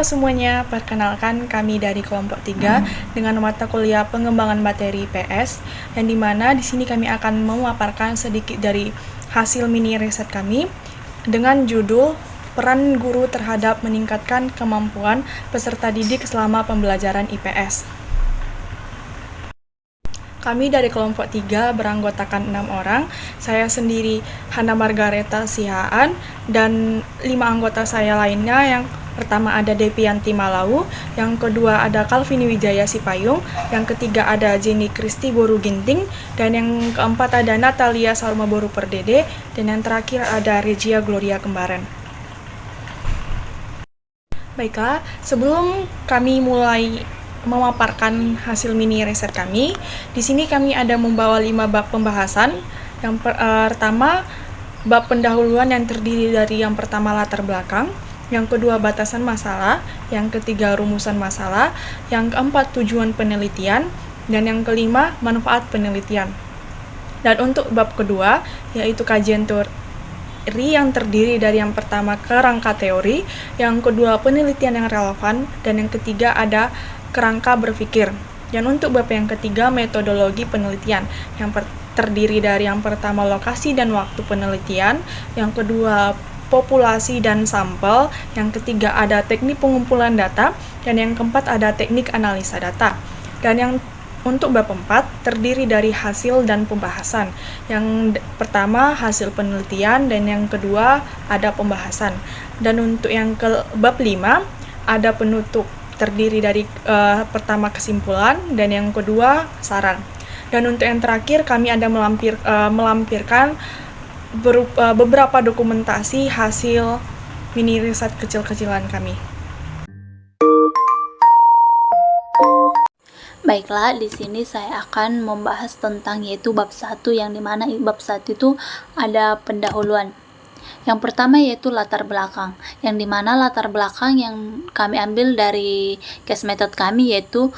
semuanya, perkenalkan kami dari kelompok 3 dengan mata kuliah pengembangan materi IPS, yang dimana di sini kami akan memaparkan sedikit dari hasil mini riset kami dengan judul Peran Guru Terhadap Meningkatkan Kemampuan Peserta Didik Selama Pembelajaran IPS. Kami dari kelompok 3 beranggotakan 6 orang. Saya sendiri Hana Margareta Sihaan dan 5 anggota saya lainnya. Yang pertama ada Depianti Malau, yang kedua ada Calvini Wijaya Sipayung, yang ketiga ada Jenny Kristi Boru Ginting, dan yang keempat ada Natalia Sarma Boru Perdede, dan yang terakhir ada Regia Gloria Kembaran. Baiklah, sebelum kami mulai memaparkan hasil mini riset kami, di sini kami ada membawa 5 bab pembahasan. Yang pertama, bab pendahuluan yang terdiri dari yang pertama latar belakang, yang kedua batasan masalah, yang ketiga rumusan masalah, yang keempat tujuan penelitian, dan yang kelima manfaat penelitian. Dan untuk bab kedua, yaitu kajian teori yang terdiri dari yang pertama kerangka teori, yang kedua penelitian yang relevan, dan yang ketiga ada kerangka berpikir. Dan untuk bab yang ketiga metodologi penelitian yang terdiri dari yang pertama lokasi dan waktu penelitian, yang kedua populasi dan sampel, yang ketiga ada teknik pengumpulan data, dan yang keempat ada teknik analisa data. Dan yang untuk bab 4 terdiri dari hasil dan pembahasan. Yang pertama hasil penelitian, dan yang kedua ada pembahasan. Dan untuk yang bab 5 ada penutup, terdiri dari pertama kesimpulan, dan yang kedua saran. Dan untuk yang terakhir kami ada melampirkan beberapa dokumentasi hasil mini riset kecil-kecilan kami. Baiklah, di sini saya akan membahas tentang yaitu bab 1, yang dimana bab 1 itu ada pendahuluan. Yang pertama yaitu latar belakang, yang dimana latar belakang yang kami ambil dari case method kami yaitu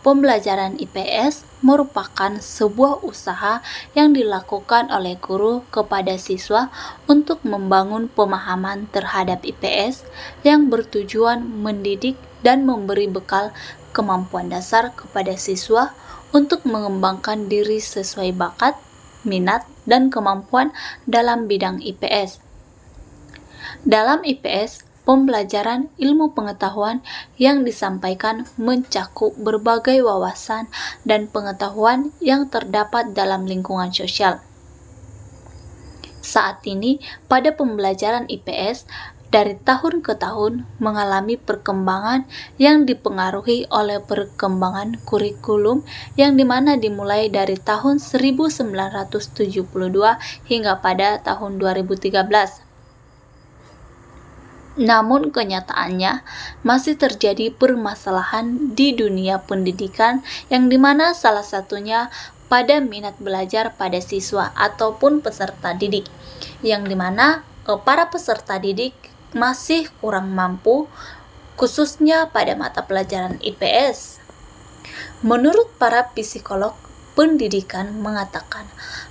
pembelajaran IPS merupakan sebuah usaha yang dilakukan oleh guru kepada siswa untuk membangun pemahaman terhadap IPS yang bertujuan mendidik dan memberi bekal kemampuan dasar kepada siswa untuk mengembangkan diri sesuai bakat, minat, dan kemampuan dalam bidang IPS. Dalam IPS, pembelajaran ilmu pengetahuan yang disampaikan mencakup berbagai wawasan dan pengetahuan yang terdapat dalam lingkungan sosial. Saat ini, pada pembelajaran IPS, dari tahun ke tahun mengalami perkembangan yang dipengaruhi oleh perkembangan kurikulum yang dimana dimulai dari tahun 1972 hingga pada tahun 2013. Namun kenyataannya masih terjadi permasalahan di dunia pendidikan yang dimana salah satunya pada minat belajar pada siswa ataupun peserta didik, yang dimana para peserta didik masih kurang mampu, khususnya pada mata pelajaran IPS. Menurut para psikolog pendidikan mengatakan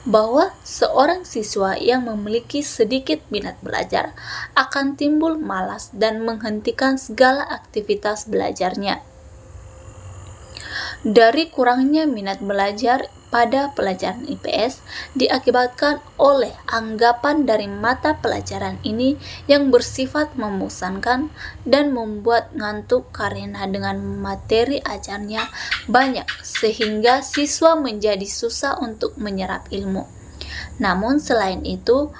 bahwa seorang siswa yang memiliki sedikit minat belajar akan timbul malas dan menghentikan segala aktivitas belajarnya. Dari kurangnya minat belajar pada pelajaran IPS diakibatkan oleh anggapan dari mata pelajaran ini yang bersifat membosankan dan membuat ngantuk karena dengan materi ajarnya banyak sehingga siswa menjadi susah untuk menyerap ilmu. Namun selain itu,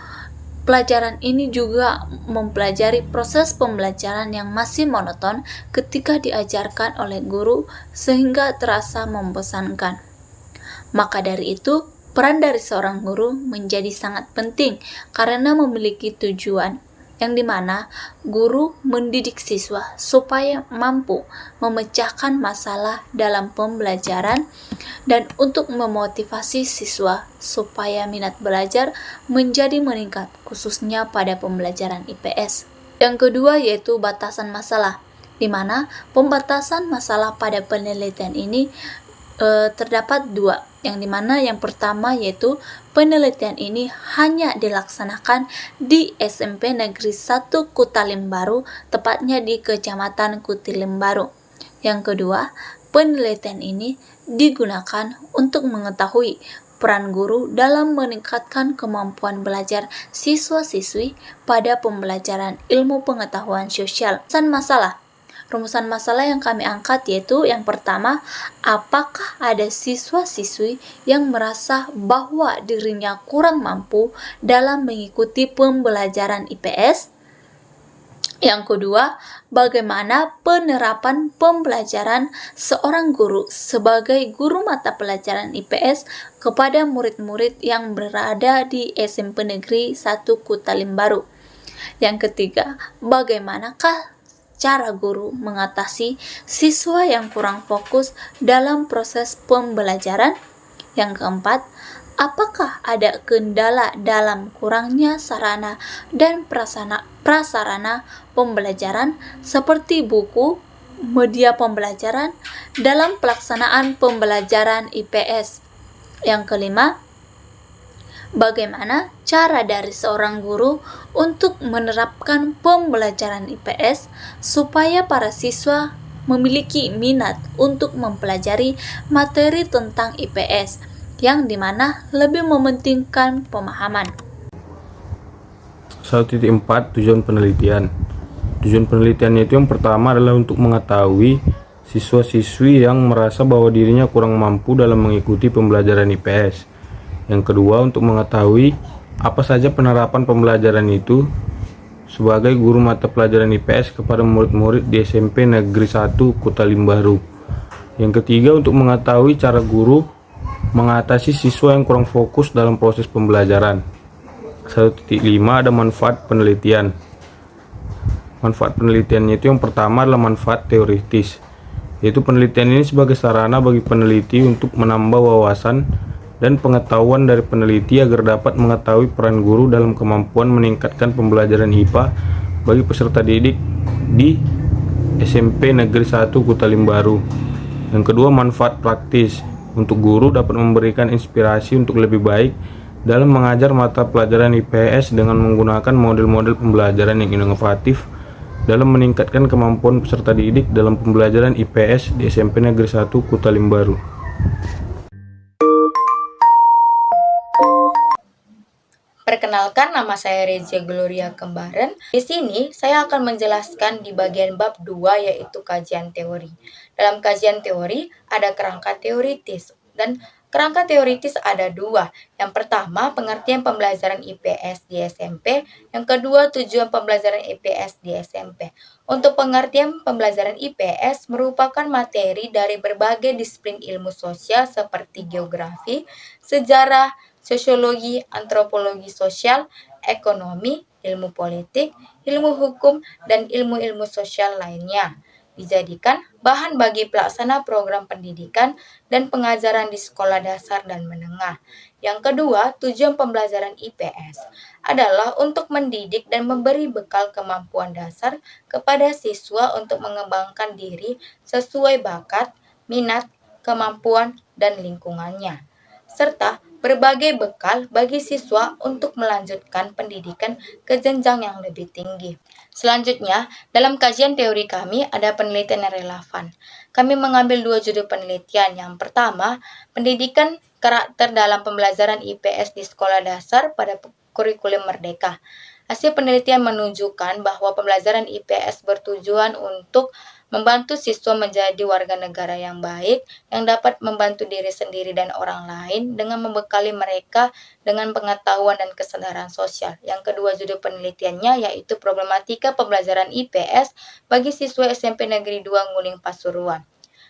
pelajaran ini juga mempelajari proses pembelajaran yang masih monoton ketika diajarkan oleh guru sehingga terasa membosankan. Maka dari itu, peran dari seorang guru menjadi sangat penting karena memiliki tujuan, yang dimana guru mendidik siswa supaya mampu memecahkan masalah dalam pembelajaran dan untuk memotivasi siswa supaya minat belajar menjadi meningkat, khususnya pada pembelajaran IPS. Yang kedua yaitu batasan masalah, di mana pembatasan masalah pada penelitian ini terdapat 2. yang dimana yang pertama yaitu penelitian ini hanya dilaksanakan di SMP Negeri 1 Kutalimbaru, tepatnya di Kecamatan Kutilimbaru. Yang kedua, penelitian ini digunakan untuk mengetahui peran guru dalam meningkatkan kemampuan belajar siswa-siswi pada pembelajaran ilmu pengetahuan sosial. Rumusan masalah yang kami angkat yaitu yang pertama, apakah ada siswa-siswi yang merasa bahwa dirinya kurang mampu dalam mengikuti pembelajaran IPS? Yang kedua, bagaimana penerapan pembelajaran seorang guru sebagai guru mata pelajaran IPS kepada murid-murid yang berada di SMP Negeri 1 Kutalimbaru? Yang ketiga, bagaimanakah cara guru mengatasi siswa yang kurang fokus dalam proses pembelajaran? Yang keempat, apakah ada kendala dalam kurangnya sarana dan prasarana pembelajaran seperti buku, media pembelajaran dalam pelaksanaan pembelajaran IPS? Yang kelima, bagaimana cara dari seorang guru untuk menerapkan pembelajaran IPS supaya para siswa memiliki minat untuk mempelajari materi tentang IPS, yang dimana lebih mementingkan pemahaman. 1.4 Tujuan penelitian. Tujuan penelitiannya itu yang pertama adalah untuk mengetahui siswa-siswi yang merasa bahwa dirinya kurang mampu dalam mengikuti pembelajaran IPS. Yang kedua, untuk mengetahui apa saja penerapan pembelajaran itu sebagai guru mata pelajaran IPS kepada murid-murid di SMP Negeri 1 Kutalimbaru. Yang ketiga, untuk mengetahui cara guru mengatasi siswa yang kurang fokus dalam proses pembelajaran. 1.5 ada manfaat penelitian. Manfaat penelitiannya itu yang pertama adalah manfaat teoritis, yaitu penelitian ini sebagai sarana bagi peneliti untuk menambah wawasan dan pengetahuan dari peneliti agar dapat mengetahui peran guru dalam kemampuan meningkatkan pembelajaran IPA bagi peserta didik di SMP Negeri 1 Kutalimbaru. Yang kedua, manfaat praktis, untuk guru dapat memberikan inspirasi untuk lebih baik dalam mengajar mata pelajaran IPS dengan menggunakan model-model pembelajaran yang inovatif dalam meningkatkan kemampuan peserta didik dalam pembelajaran IPS di SMP Negeri 1 Kutalimbaru. Perkenalkan, nama saya Rezia Gloria Kembaren. Di sini saya akan menjelaskan di bagian bab 2 yaitu kajian teori. Dalam kajian teori ada kerangka teoritis dan kerangka teoritis ada dua. Yang pertama, pengertian pembelajaran IPS di SMP. Yang kedua, tujuan pembelajaran IPS di SMP. Untuk pengertian pembelajaran IPS merupakan materi dari berbagai disiplin ilmu sosial seperti geografi, sejarah, sosiologi, antropologi sosial, ekonomi, ilmu politik, ilmu hukum, dan ilmu-ilmu sosial lainnya. Dijadikan bahan bagi pelaksana program pendidikan dan pengajaran di sekolah dasar dan menengah. Yang kedua, tujuan pembelajaran IPS adalah untuk mendidik dan memberi bekal kemampuan dasar kepada siswa untuk mengembangkan diri sesuai bakat, minat, kemampuan, dan lingkungannya, serta berbagai bekal bagi siswa untuk melanjutkan pendidikan ke jenjang yang lebih tinggi. Selanjutnya, dalam kajian teori kami ada penelitian yang relevan. Kami mengambil dua judul penelitian. Yang pertama, pendidikan karakter dalam pembelajaran IPS di sekolah dasar pada kurikulum merdeka. Hasil penelitian menunjukkan bahwa pembelajaran IPS bertujuan untuk membantu siswa menjadi warga negara yang baik, yang dapat membantu diri sendiri dan orang lain dengan membekali mereka dengan pengetahuan dan kesadaran sosial. Yang kedua judul penelitiannya yaitu problematika pembelajaran IPS bagi siswa SMP Negeri 2 Nguling Pasuruan.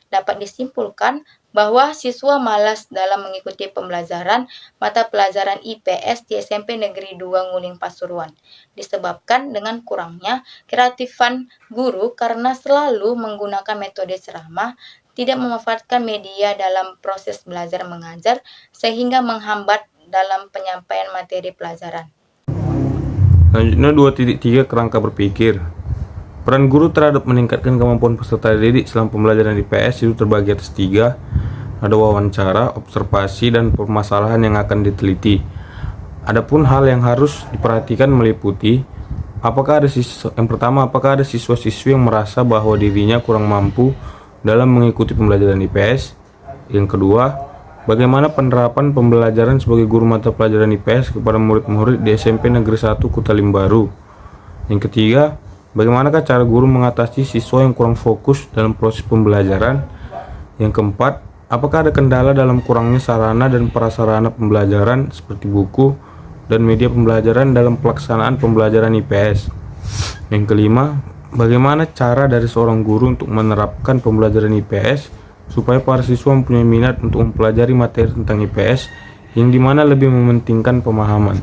Dapat disimpulkan bahwa siswa malas dalam mengikuti pembelajaran mata pelajaran IPS di SMP Negeri 2 Nguling Pasuruan, disebabkan dengan kurangnya kreatifan guru karena selalu menggunakan metode ceramah, tidak memanfaatkan media dalam proses belajar mengajar, sehingga menghambat dalam penyampaian materi pelajaran. Selanjutnya 2.3 kerangka berpikir. Peran guru terhadap meningkatkan kemampuan peserta didik selama pembelajaran IPS itu terbagi atas 3. ada wawancara, observasi, dan permasalahan yang akan diteliti. Adapun hal yang harus diperhatikan meliputi apakah ada siswa-siswi yang merasa bahwa dirinya kurang mampu dalam mengikuti pembelajaran IPS. Yang kedua, bagaimana penerapan pembelajaran sebagai guru mata pelajaran IPS kepada murid-murid di SMP Negeri 1 Kutalim Baru. Yang ketiga, bagaimanakah cara guru mengatasi siswa yang kurang fokus dalam proses pembelajaran. Yang keempat, apakah ada kendala dalam kurangnya sarana dan prasarana pembelajaran seperti buku dan media pembelajaran dalam pelaksanaan pembelajaran IPS. Yang kelima, bagaimana cara dari seorang guru untuk menerapkan pembelajaran IPS supaya para siswa mempunyai minat untuk mempelajari materi tentang IPS yang dimana lebih mementingkan pemahaman.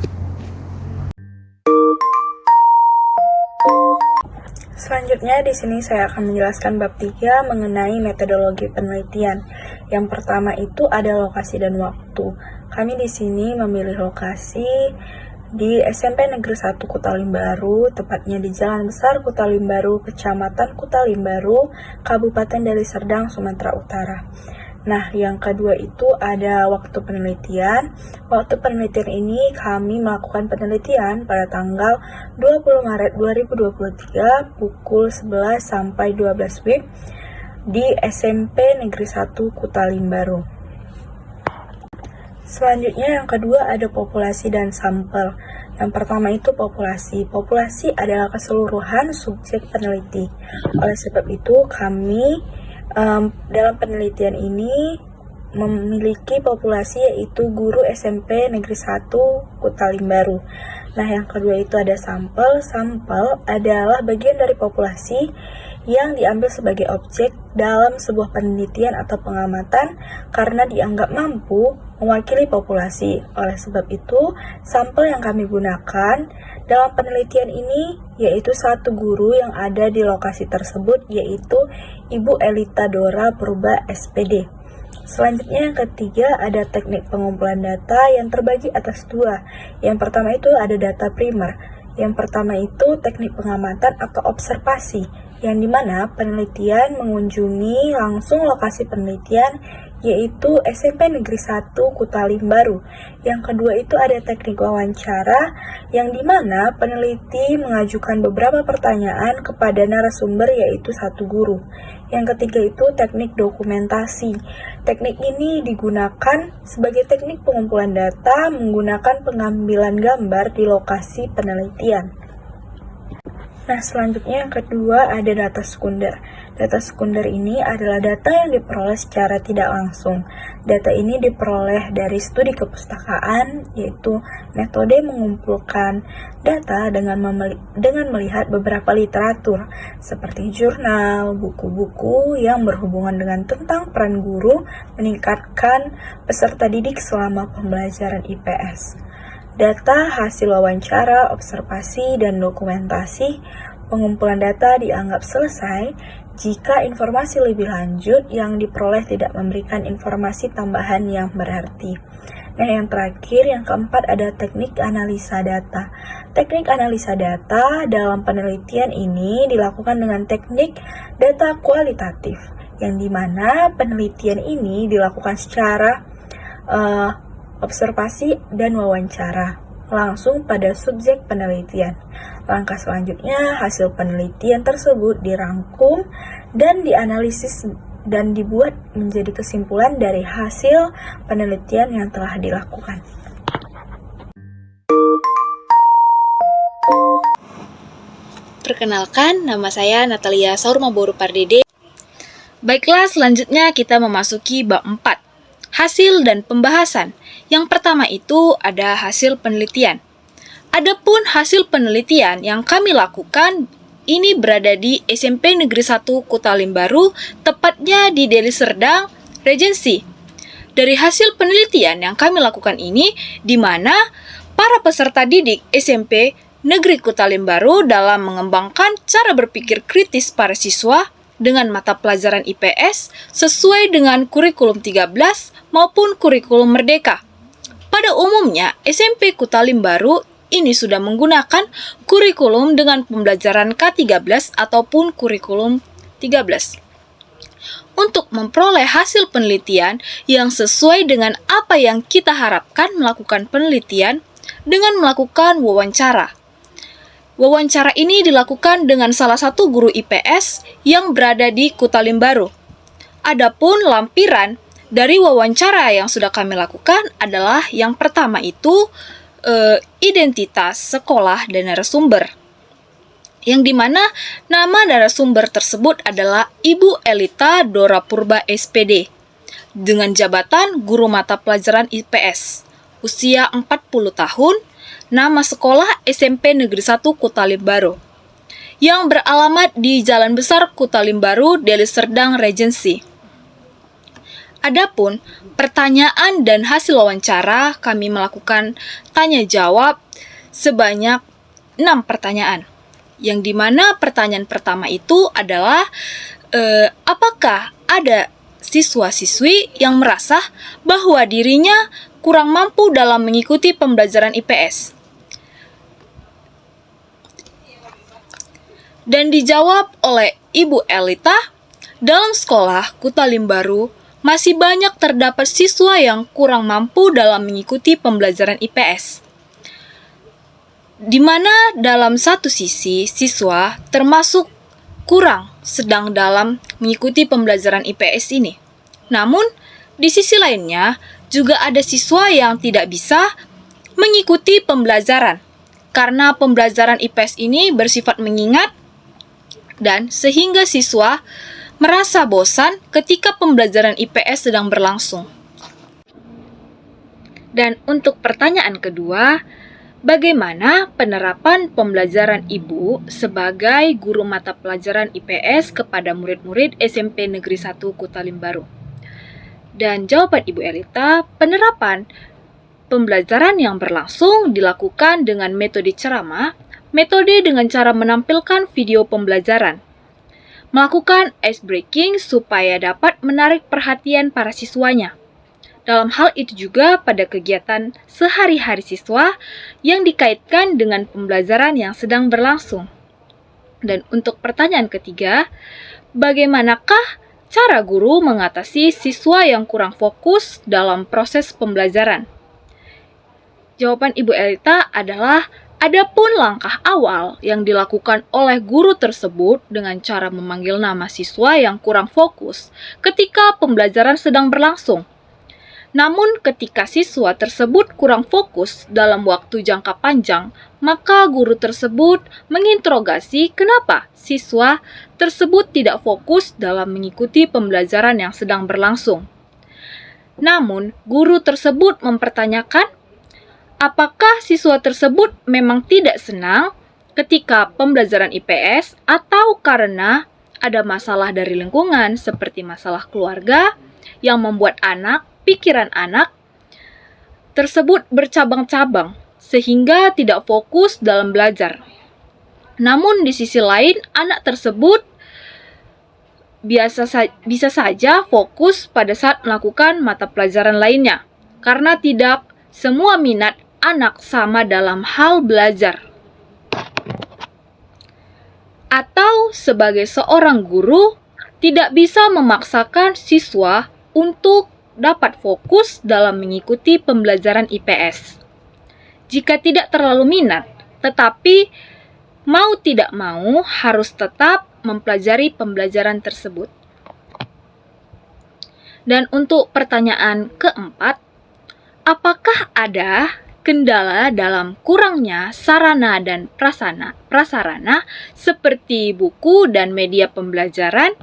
Selanjutnya di sini saya akan menjelaskan bab 3 mengenai metodologi penelitian. Yang pertama itu ada lokasi dan waktu. Kami di sini memilih lokasi di SMP Negeri 1 Kutalim Baru, tepatnya di Jalan Besar Kutalim Baru, Kecamatan Kutalim Baru, Kabupaten Deli Serdang, Sumatera Utara. Nah, yang kedua itu ada waktu penelitian. Waktu penelitian ini kami melakukan penelitian pada tanggal 20 Maret 2023 pukul 11 sampai 12 WIB di SMP Negeri 1 Kutalim Baru. Selanjutnya yang kedua ada populasi dan sampel. Yang pertama itu populasi. Populasi adalah keseluruhan subjek peneliti. Oleh sebab itu kami dalam penelitian ini memiliki populasi yaitu guru SMP Negeri 1 Kutalim Baru. Nah, yang kedua itu ada sampel. Sampel adalah bagian dari populasi yang diambil sebagai objek dalam sebuah penelitian atau pengamatan karena dianggap mampu mewakili populasi. Oleh sebab itu, sampel yang kami gunakan dalam penelitian ini yaitu satu guru yang ada di lokasi tersebut, yaitu Ibu Elita Dora Purba SPD. Selanjutnya yang ketiga ada teknik pengumpulan data yang terbagi atas dua. Yang pertama itu ada data primer. Yang pertama itu teknik pengamatan atau observasi, yang dimana penelitian mengunjungi langsung lokasi penelitian yaitu SMP Negeri 1 Kutalim Baru. Yang kedua itu ada teknik wawancara, yang dimana peneliti mengajukan beberapa pertanyaan kepada narasumber yaitu satu guru. Yang ketiga itu teknik dokumentasi. Teknik ini digunakan sebagai teknik pengumpulan data menggunakan pengambilan gambar di lokasi penelitian. Nah, selanjutnya yang kedua ada data sekunder. Data sekunder ini adalah data yang diperoleh secara tidak langsung. Data ini diperoleh dari studi kepustakaan, yaitu metode mengumpulkan data dengan melihat beberapa literatur, seperti jurnal, buku-buku yang berhubungan dengan tentang peran guru meningkatkan peserta didik selama pembelajaran IPS. Data hasil wawancara, observasi, dan dokumentasi. Pengumpulan data dianggap selesai jika informasi lebih lanjut yang diperoleh tidak memberikan informasi tambahan yang berarti. Nah, yang terakhir, yang keempat ada teknik analisa data. Teknik analisa data dalam penelitian ini dilakukan dengan teknik data kualitatif, yang dimana penelitian ini dilakukan secara observasi dan wawancara langsung pada subjek penelitian. Langkah selanjutnya, hasil penelitian tersebut dirangkum dan dianalisis dan dibuat menjadi kesimpulan dari hasil penelitian yang telah dilakukan. Perkenalkan, nama saya Natalia Saurmaboru Pardede. Baiklah, selanjutnya kita memasuki bab 4. Hasil dan pembahasan. Yang pertama itu ada hasil penelitian. Adapun hasil penelitian yang kami lakukan ini berada di SMP Negeri 1 Kutalim Baru, tepatnya di Deli Serdang, Regensi. Dari hasil penelitian yang kami lakukan ini, di mana para peserta didik SMP Negeri Kutalim Baru dalam mengembangkan cara berpikir kritis para siswa dengan mata pelajaran IPS sesuai dengan kurikulum 13 maupun kurikulum Merdeka. Pada umumnya, SMP Kutalim Baru ini sudah menggunakan kurikulum dengan pembelajaran K13 ataupun kurikulum 13. untuk memperoleh hasil penelitian yang sesuai dengan apa yang kita harapkan melakukan penelitian dengan melakukan wawancara. Wawancara ini dilakukan dengan salah satu guru IPS yang berada di Kutalimbaru. Adapun lampiran dari wawancara yang sudah kami lakukan adalah yang pertama itu identitas sekolah dan narasumber, yang dimana nama narasumber tersebut adalah Ibu Elita Dora Purba SPD dengan jabatan guru mata pelajaran IPS, usia 40 tahun, nama sekolah SMP Negeri 1 Kutalimbaru, yang beralamat di Jalan Besar Kutalimbaru, Deli Serdang, Regency. Adapun pertanyaan dan hasil wawancara, kami melakukan tanya jawab sebanyak 6 pertanyaan. Yang dimana pertanyaan pertama itu adalah apakah ada siswa-siswi yang merasa bahwa dirinya kurang mampu dalam mengikuti pembelajaran IPS? Dan dijawab oleh Ibu Elita, dalam sekolah Kutalimbaru masih banyak terdapat siswa yang kurang mampu dalam mengikuti pembelajaran IPS. Di mana dalam satu sisi siswa termasuk kurang sedang dalam mengikuti pembelajaran IPS ini. Namun, di sisi lainnya juga ada siswa yang tidak bisa mengikuti pembelajaran karena pembelajaran IPS ini bersifat mengingat dan sehingga siswa merasa bosan ketika pembelajaran IPS sedang berlangsung. Dan untuk pertanyaan kedua, bagaimana penerapan pembelajaran Ibu sebagai guru mata pelajaran IPS kepada murid-murid SMP Negeri 1 Kutalimbaru? Dan jawaban Ibu Elita, penerapan pembelajaran yang berlangsung dilakukan dengan metode ceramah, metode dengan cara menampilkan video pembelajaran, melakukan ice breaking supaya dapat menarik perhatian para siswanya. Dalam hal itu juga pada kegiatan sehari-hari siswa yang dikaitkan dengan pembelajaran yang sedang berlangsung. Dan untuk pertanyaan ketiga, bagaimanakah cara guru mengatasi siswa yang kurang fokus dalam proses pembelajaran? Jawaban Ibu Elita adalah adapun langkah awal yang dilakukan oleh guru tersebut dengan cara memanggil nama siswa yang kurang fokus ketika pembelajaran sedang berlangsung. Namun ketika siswa tersebut kurang fokus dalam waktu jangka panjang, maka guru tersebut menginterogasi kenapa siswa tersebut tidak fokus dalam mengikuti pembelajaran yang sedang berlangsung. Namun, guru tersebut mempertanyakan apakah siswa tersebut memang tidak senang ketika pembelajaran IPS atau karena ada masalah dari lingkungan seperti masalah keluarga yang membuat pikiran anak tersebut bercabang-cabang sehingga tidak fokus dalam belajar. Namun di sisi lain, anak tersebut bisa saja fokus pada saat melakukan mata pelajaran lainnya karena tidak semua minat anak sama dalam hal belajar. Atau sebagai seorang guru, tidak bisa memaksakan siswa untuk dapat fokus dalam mengikuti pembelajaran IPS. Jika tidak terlalu minat, tetapi mau tidak mau harus tetap mempelajari pembelajaran tersebut. Dan untuk pertanyaan keempat, apakah ada kendala dalam kurangnya sarana dan prasarana seperti buku dan media pembelajaran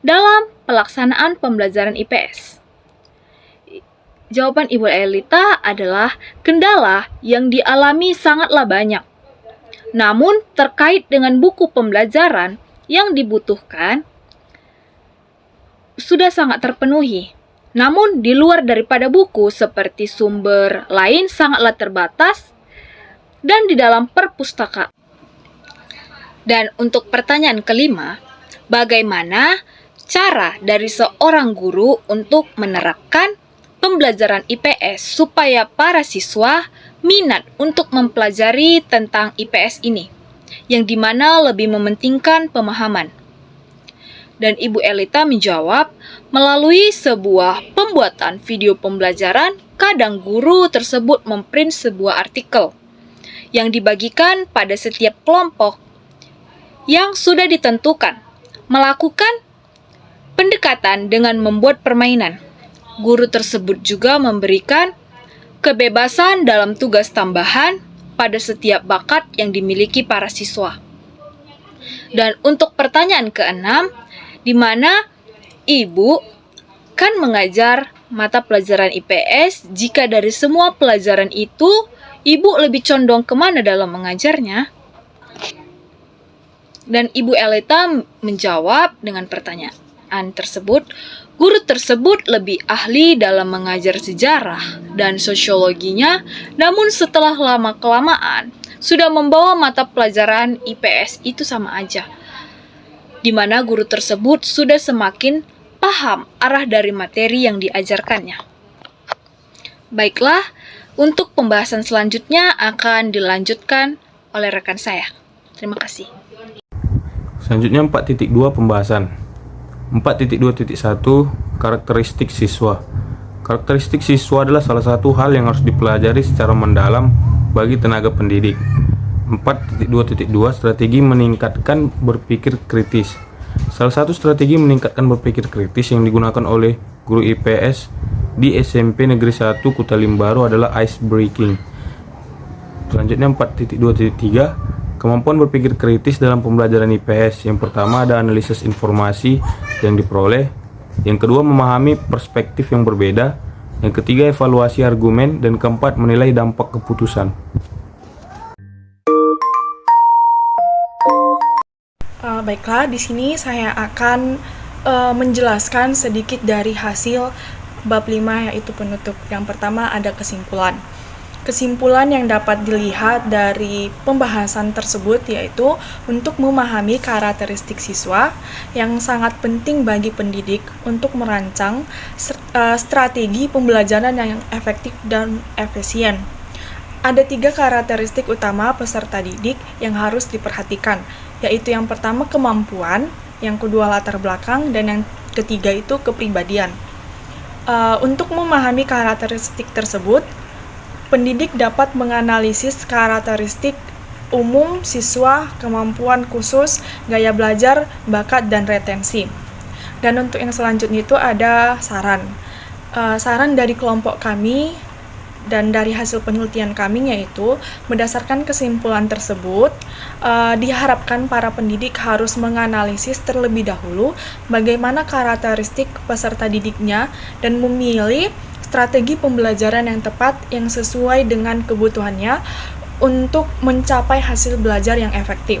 dalam pelaksanaan pembelajaran IPS? Jawaban Ibu Elita adalah kendala yang dialami sangatlah banyak. Namun terkait dengan buku pembelajaran yang dibutuhkan sudah sangat terpenuhi. Namun di luar daripada buku seperti sumber lain sangatlah terbatas dan di dalam perpustakaan. Dan untuk pertanyaan kelima, bagaimana cara dari seorang guru untuk menerapkan pembelajaran IPS supaya para siswa minat untuk mempelajari tentang IPS ini, yang dimana lebih mementingkan pemahaman? Dan Ibu Elita menjawab, melalui sebuah pembuatan video pembelajaran, kadang guru tersebut memprint sebuah artikel yang dibagikan pada setiap kelompok yang sudah ditentukan, melakukan pendekatan dengan membuat permainan. Guru tersebut juga memberikan kebebasan dalam tugas tambahan pada setiap bakat yang dimiliki para siswa. Dan untuk pertanyaan keenam, di mana Ibu kan mengajar mata pelajaran IPS, jika dari semua pelajaran itu, Ibu lebih condong kemana dalam mengajarnya? Dan Ibu Elita menjawab dengan pertanyaan tersebut, guru tersebut lebih ahli dalam mengajar sejarah dan sosiologinya, namun setelah lama-kelamaan, sudah membawa mata pelajaran IPS itu sama aja, di mana guru tersebut sudah semakin paham arah dari materi yang diajarkannya. Baiklah, untuk pembahasan selanjutnya akan dilanjutkan oleh rekan saya. Terima kasih. Selanjutnya 4.2 pembahasan. 4.2.1 karakteristik siswa. Karakteristik siswa adalah salah satu hal yang harus dipelajari secara mendalam bagi tenaga pendidik. 4.2.2 strategi meningkatkan berpikir kritis. Salah satu strategi meningkatkan berpikir kritis yang digunakan oleh guru IPS di SMP Negeri 1 Kutalimbaru adalah ice breaking. Selanjutnya 4.2.3 kemampuan berpikir kritis dalam pembelajaran IPS. Yang pertama ada analisis informasi yang diperoleh. Yang kedua memahami perspektif yang berbeda. Yang ketiga evaluasi argumen. Dan keempat menilai dampak keputusan. Baiklah, di sini saya akan menjelaskan sedikit dari hasil bab 5 yaitu penutup. Yang pertama ada kesimpulan. Kesimpulan yang dapat dilihat dari pembahasan tersebut yaitu untuk memahami karakteristik siswa yang sangat penting bagi pendidik untuk merancang strategi pembelajaran yang efektif dan efisien. Ada 3 karakteristik utama peserta didik yang harus diperhatikan, yaitu yang pertama kemampuan, yang kedua latar belakang, dan yang ketiga itu kepribadian. Untuk memahami karakteristik tersebut, pendidik dapat menganalisis karakteristik umum siswa, kemampuan khusus, gaya belajar, bakat, dan retensi. Dan untuk yang selanjutnya itu ada saran. Saran dari kelompok kami dan dari hasil penelitian kami yaitu berdasarkan kesimpulan tersebut diharapkan para pendidik harus menganalisis terlebih dahulu bagaimana karakteristik peserta didiknya dan memilih strategi pembelajaran yang tepat yang sesuai dengan kebutuhannya untuk mencapai hasil belajar yang efektif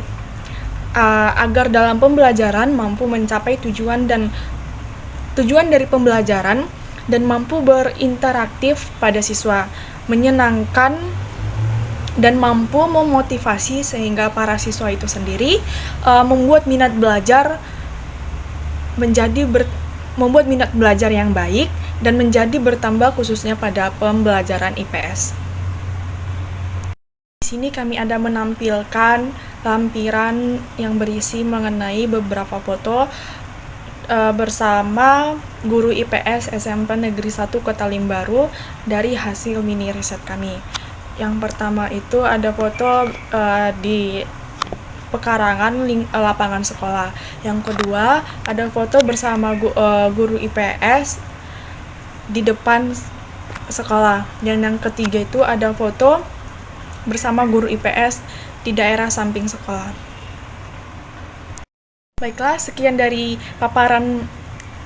agar dalam pembelajaran mampu mencapai tujuan dari pembelajaran dan mampu berinteraktif pada siswa, menyenangkan dan mampu memotivasi sehingga para siswa itu sendiri membuat minat belajar yang baik dan menjadi bertambah khususnya pada pembelajaran IPS. Di sini kami ada menampilkan lampiran yang berisi mengenai beberapa foto bersama guru IPS SMP Negeri 1 Kutalimbaru dari hasil mini riset kami. Yang pertama itu ada foto di pekarangan lapangan sekolah. Yang kedua ada foto bersama guru IPS di depan sekolah. Dan yang ketiga itu ada foto bersama guru IPS di daerah samping sekolah. Baiklah, sekian dari paparan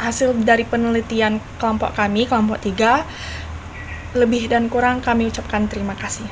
hasil dari penelitian kelompok kami, kelompok 3. Lebih dan kurang kami ucapkan terima kasih.